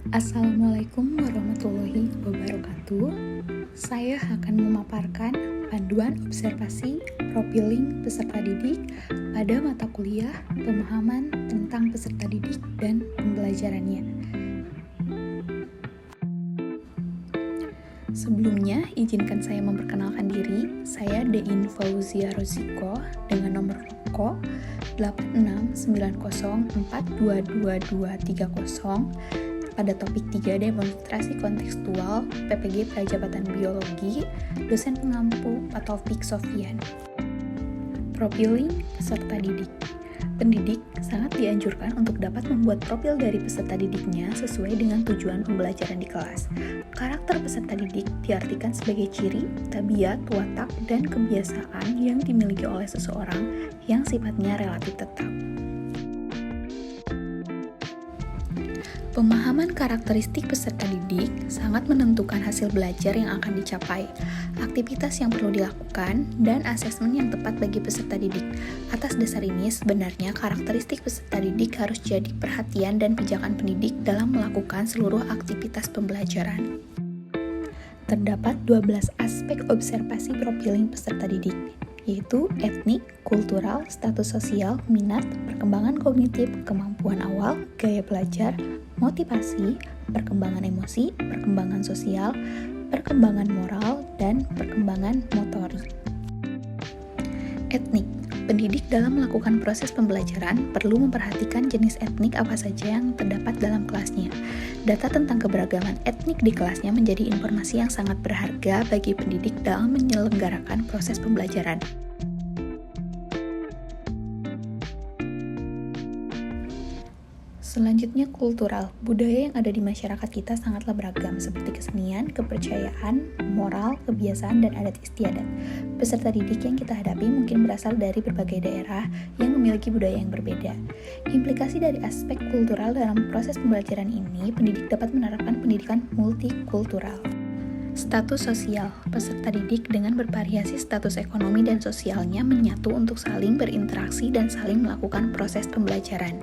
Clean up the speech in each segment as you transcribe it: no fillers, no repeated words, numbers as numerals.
Assalamualaikum warahmatullahi wabarakatuh. Saya akan memaparkan panduan observasi profiling peserta didik pada mata kuliah pemahaman tentang peserta didik dan pembelajarannya. Sebelumnya, izinkan saya memperkenalkan diri. Saya Dein Fauzia Roziko dengan nomor rokok 8690422230 pada topik 3 demonstrasi kontekstual PPG Prajabatan Biologi, dosen pengampu Pak Taufik Sofyan. Profiling peserta didik. Pendidik sangat dianjurkan untuk dapat membuat profil dari peserta didiknya sesuai dengan tujuan pembelajaran di kelas. Karakter peserta didik diartikan sebagai ciri, tabiat, watak, dan kebiasaan yang dimiliki oleh seseorang yang sifatnya relatif tetap. Pemahaman karakteristik peserta didik sangat menentukan hasil belajar yang akan dicapai, aktivitas yang perlu dilakukan, dan asesmen yang tepat bagi peserta didik. Atas dasar ini, sebenarnya karakteristik peserta didik harus jadi perhatian dan pijakan pendidik dalam melakukan seluruh aktivitas pembelajaran. Terdapat 12 aspek observasi profiling peserta didik, yaitu etnik, kultural, status sosial, minat, perkembangan kognitif, kemampuan awal, gaya belajar, motivasi, perkembangan emosi, perkembangan sosial, perkembangan moral, dan perkembangan motorik. Etnik. Pendidik dalam melakukan proses pembelajaran perlu memperhatikan jenis etnik apa saja yang terdapat dalam kelasnya. Data tentang keberagaman etnik di kelasnya menjadi informasi yang sangat berharga bagi pendidik dalam menyelenggarakan proses pembelajaran. Selanjutnya, kultural. Budaya yang ada di masyarakat kita sangatlah beragam, seperti kesenian, kepercayaan, moral, kebiasaan, dan adat istiadat. Peserta didik yang kita hadapi mungkin berasal dari berbagai daerah yang memiliki budaya yang berbeda. Implikasi dari aspek kultural dalam proses pembelajaran ini, pendidik dapat menerapkan pendidikan multikultural. Status sosial. Peserta didik dengan bervariasi status ekonomi dan sosialnya menyatu untuk saling berinteraksi dan saling melakukan proses pembelajaran.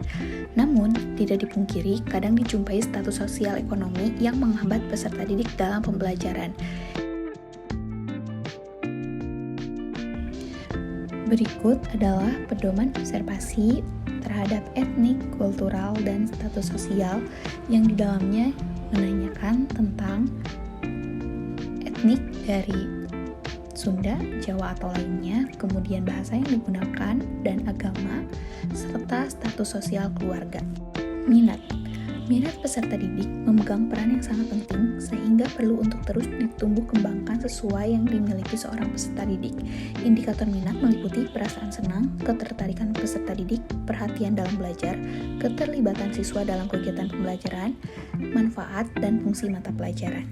Namun, tidak dipungkiri, kadang dijumpai status sosial ekonomi yang menghambat peserta didik dalam pembelajaran. Berikut adalah pedoman observasi terhadap etnik, kultural, dan status sosial yang di dalamnya menanyakan tentang etnik dari Sunda, Jawa atau lainnya, kemudian bahasa yang digunakan dan agama, serta status sosial keluarga. Minat. Minat peserta didik memegang peran yang sangat penting sehingga perlu untuk terus ditumbuh kembangkan sesuai yang dimiliki seorang peserta didik. Indikator minat meliputi perasaan senang, ketertarikan peserta didik, perhatian dalam belajar, keterlibatan siswa dalam kegiatan pembelajaran, manfaat dan fungsi mata pelajaran.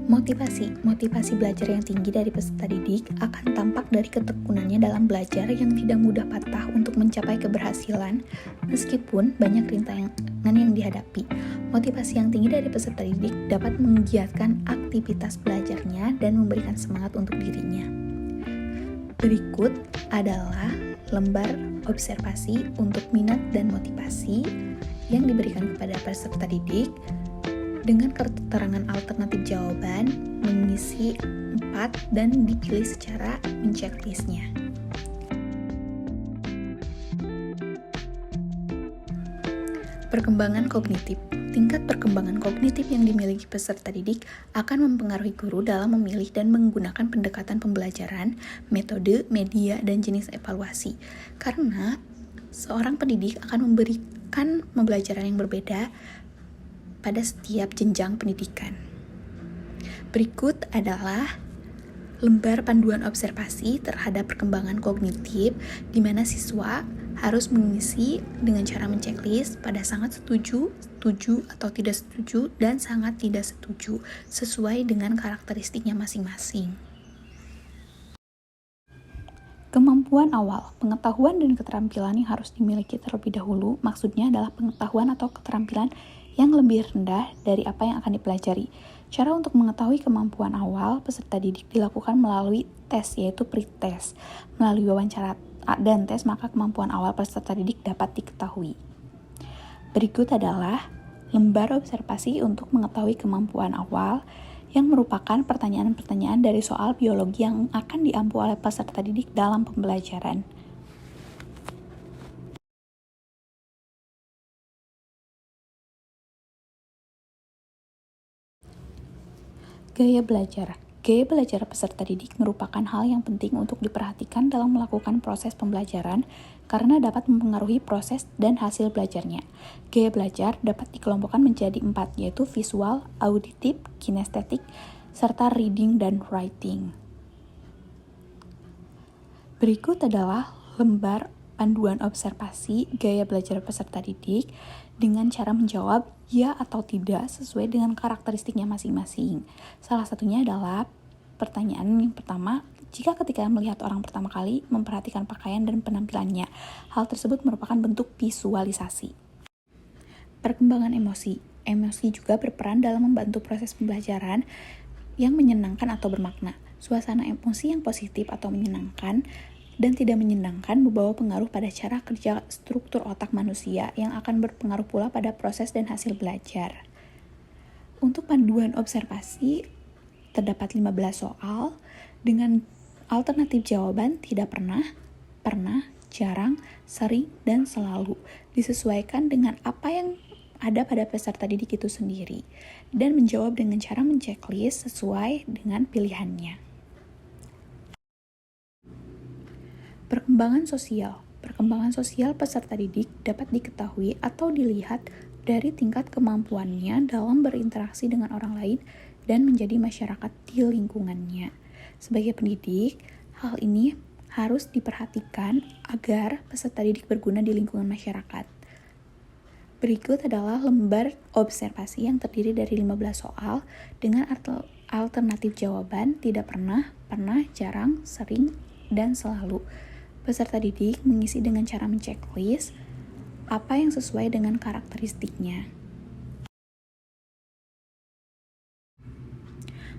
Motivasi belajar yang tinggi dari peserta didik akan tampak dari ketekunannya dalam belajar yang tidak mudah patah untuk mencapai keberhasilan meskipun banyak rintangan yang dihadapi. Motivasi yang tinggi dari peserta didik dapat menggiatkan aktivitas belajarnya dan memberikan semangat untuk dirinya. Berikut adalah lembar observasi untuk minat dan motivasi yang diberikan kepada peserta didik. Dengan keterangan alternatif jawaban, mengisi 4 dan dipilih secara menceklisnya. Perkembangan kognitif. Tingkat perkembangan kognitif yang dimiliki peserta didik akan mempengaruhi guru dalam memilih dan menggunakan pendekatan pembelajaran, metode, media, dan jenis evaluasi. Karena seorang pendidik akan memberikan pembelajaran yang berbeda pada setiap jenjang pendidikan. Berikut adalah lembar panduan observasi terhadap perkembangan kognitif di mana siswa harus mengisi dengan cara menceklis pada sangat setuju, setuju atau tidak setuju, dan sangat tidak setuju sesuai dengan karakteristiknya masing-masing. Kemampuan awal, pengetahuan dan keterampilan yang harus dimiliki terlebih dahulu, maksudnya adalah pengetahuan atau keterampilan yang lebih rendah dari apa yang akan dipelajari. Cara untuk mengetahui kemampuan awal peserta didik dilakukan melalui tes, yaitu pretest. Melalui wawancara dan tes, maka kemampuan awal peserta didik dapat diketahui. Berikut adalah lembar observasi untuk mengetahui kemampuan awal yang merupakan pertanyaan-pertanyaan dari soal biologi yang akan diampu oleh peserta didik dalam pembelajaran. Gaya belajar. Gaya belajar peserta didik merupakan hal yang penting untuk diperhatikan dalam melakukan proses pembelajaran karena dapat mempengaruhi proses dan hasil belajarnya. Gaya belajar dapat dikelompokkan menjadi 4, yaitu visual, auditif, kinestetik, serta reading dan writing. Berikut adalah lembar panduan observasi gaya belajar peserta didik dengan cara menjawab ya atau tidak sesuai dengan karakteristiknya masing-masing. Salah satunya adalah pertanyaan yang pertama, jika ketika melihat orang pertama kali memperhatikan pakaian dan penampilannya, hal tersebut merupakan bentuk visualisasi. Perkembangan emosi. Emosi juga berperan dalam membantu proses pembelajaran yang menyenangkan atau bermakna. Suasana emosi yang positif atau menyenangkan dan tidak menyenangkan membawa pengaruh pada cara kerja struktur otak manusia yang akan berpengaruh pula pada proses dan hasil belajar. Untuk panduan observasi, terdapat 15 soal dengan alternatif jawaban tidak pernah, pernah, jarang, sering, dan selalu. Disesuaikan dengan apa yang ada pada peserta didik itu sendiri dan menjawab dengan cara menceklis sesuai dengan pilihannya. Perkembangan sosial. Perkembangan sosial peserta didik dapat diketahui atau dilihat dari tingkat kemampuannya dalam berinteraksi dengan orang lain dan menjadi masyarakat di lingkungannya. Sebagai pendidik, hal ini harus diperhatikan agar peserta didik berguna di lingkungan masyarakat. Berikut adalah lembar observasi yang terdiri dari 15 soal dengan alternatif jawaban tidak pernah, pernah, jarang, sering, dan selalu. Peserta didik mengisi dengan cara menceklis apa yang sesuai dengan karakteristiknya.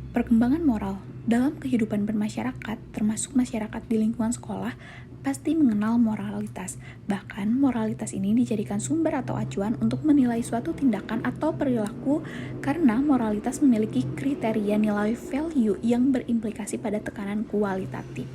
Perkembangan moral. Dalam kehidupan bermasyarakat, termasuk masyarakat di lingkungan sekolah, pasti mengenal moralitas. Bahkan, moralitas ini dijadikan sumber atau acuan untuk menilai suatu tindakan atau perilaku karena moralitas memiliki kriteria nilai value yang berimplikasi pada tekanan kualitatif.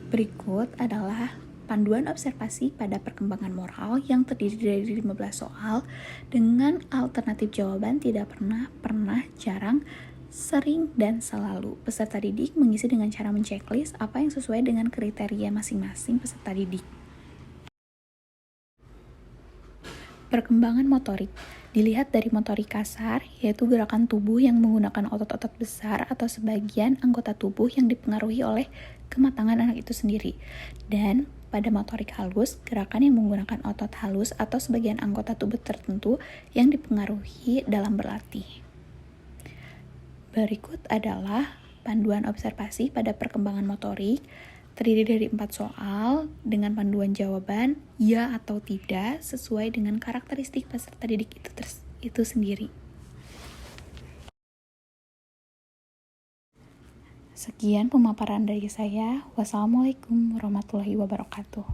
Berikut adalah panduan observasi pada perkembangan moral yang terdiri dari 15 soal dengan alternatif jawaban tidak pernah, pernah, jarang, sering, dan selalu. Peserta didik mengisi dengan cara menceklis apa yang sesuai dengan kriteria masing-masing peserta didik. Perkembangan motorik. Dilihat dari motorik kasar, yaitu gerakan tubuh yang menggunakan otot-otot besar atau sebagian anggota tubuh yang dipengaruhi oleh kematangan anak itu sendiri. Dan pada motorik halus, gerakan yang menggunakan otot halus atau sebagian anggota tubuh tertentu yang dipengaruhi dalam berlatih. Berikut adalah panduan observasi pada perkembangan motorik, terdiri dari 4 soal dengan panduan jawaban ya atau tidak sesuai dengan karakteristik peserta didik itu sendiri. Sekian pemaparan dari saya. Wassalamualaikum warahmatullahi wabarakatuh.